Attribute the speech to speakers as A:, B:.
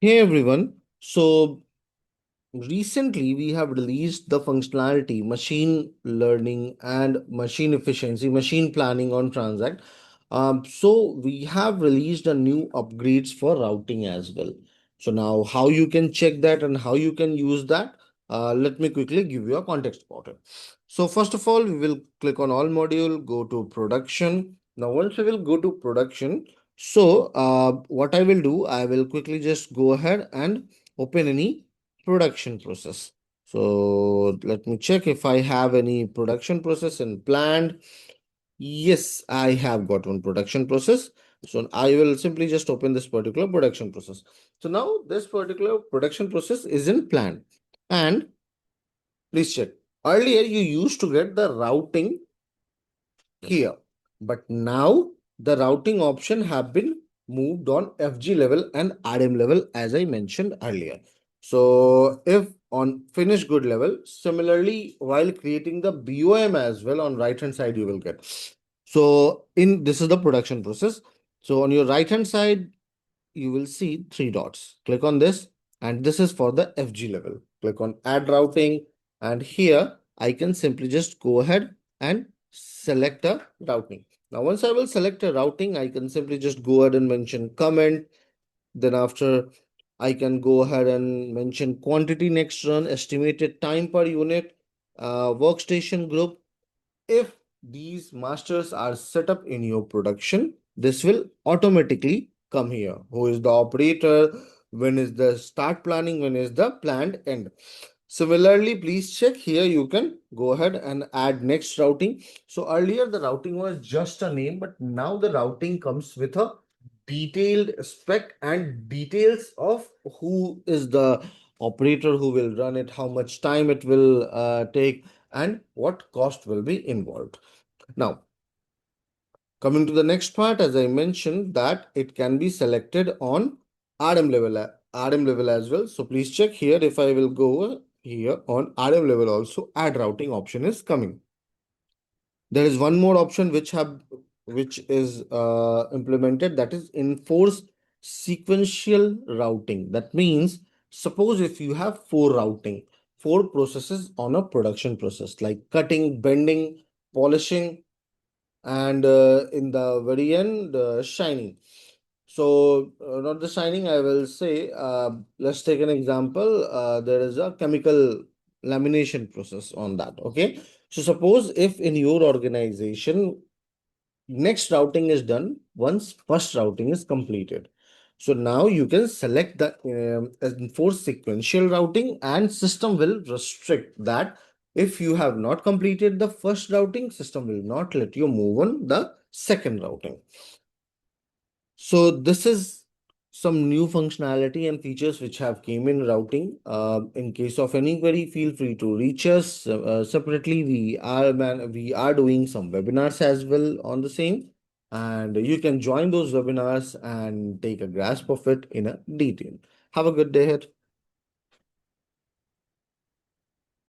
A: Hey everyone. Recently we have released the functionality machine learning and machine efficiency, machine planning on Transact. So we have released a new upgrades for routing as well. So now how you can check that and how you can use that, let me quickly give you a context about it. So first of all, we will click on all module, go to production. Now once we will go to production, what I will do, I will quickly just go ahead and open any production process. So let me check if I have any production process in planned. Yes, I have got one production process. So I will simply just open this particular production process. So now this particular production process is in planned. And please check. Earlier you used to get the routing here, but now the routing option have been moved on FG level and RM level as I mentioned earlier. So if on finish good level, similarly while creating the BOM as well on right hand side you will get. So in this is the production process. So on your right hand side you will see three dots. Click on this and this is for the FG level. Click on add routing and here I can simply just go ahead and select a routing. Now once I will select a routing, I can simply just go ahead and mention comment. Then after I can go ahead and mention quantity next run, estimated time per unit, workstation group. If these masters are set up in your production, this will automatically come here. Who is the operator? When is the start planning? When is the planned end? Similarly, please check here. You can go ahead and add next routing. So earlier the routing was just a name, but now the routing comes with a detailed spec and details of who is the operator who will run it, how much time it will take, and what cost will be involved. Now, coming to the next part, as I mentioned that it can be selected on RM level as well. So please check here. If I will go here on RM level also, add routing option is coming. There is one more option which is implemented, that is enforce sequential routing. That means suppose if you have four processes on a production process like cutting, bending, polishing, and in the very end shining. So not the shining, I will say, let's take an example. There is a chemical lamination process on that. Okay, so suppose if in your organization next routing is done once first routing is completed. So now you can select the enforce sequential routing and system will restrict that. If you have not completed the first routing, system will not let you move on the second routing. So this is some new functionality and features which have came in routing. In case of any query, feel free to reach us separately. We are doing some webinars as well on the same, and you can join those webinars and take a grasp of it in a detail. Have a good day ahead.